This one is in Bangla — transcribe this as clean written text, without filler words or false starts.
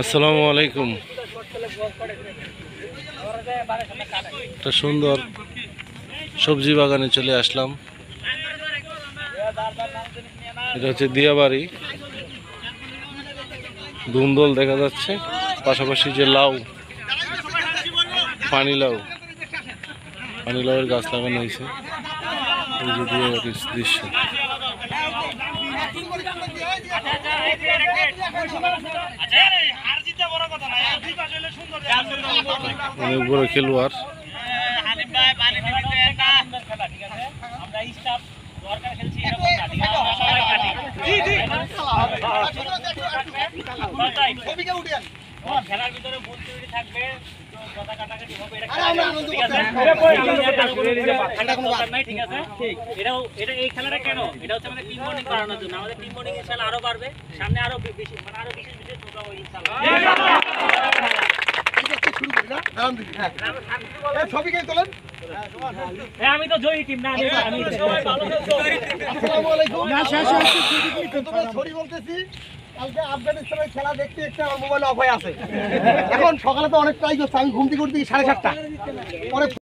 আসসালামু আলাইকুম। একটা সুন্দর সবজি বাগানে চলে আসলাম। এটা হচ্ছে দিয়াবাড়ি। ধুন্দল দেখা যাচ্ছে, পাশাপাশি যে লাউ, পানি লাউয়ের গাছ লাগানো হয়েছে। এই যে দিয়াবাড়ির দৃশ্য। অনেক বড় খেলোয়াড়। খেলার ভিতরে থাকবে, এই খেলাটা কেন? এটা হচ্ছে আমাদের টিম বন্ডিং করানোর জন্য। আমাদের টিম বন্ডিং ইনশাআল্লাহ আরো বাড়বে, সামনে আরো বেশি আরো বিশেষ প্রোগ্রাম হবে ইনশাআল্লাহ। আমি তো জয়ী টিম না, আমি সবাই ভালো বলতেছি কালকে আফগানিস্তানের খেলা দেখতে দেখতে আমার মোবাইল অফ হয়ে আছে। এখন সকালে তো অনেক ট্রাই করছে, আমি ঘুম থেকে উঠতে 7:30 পরে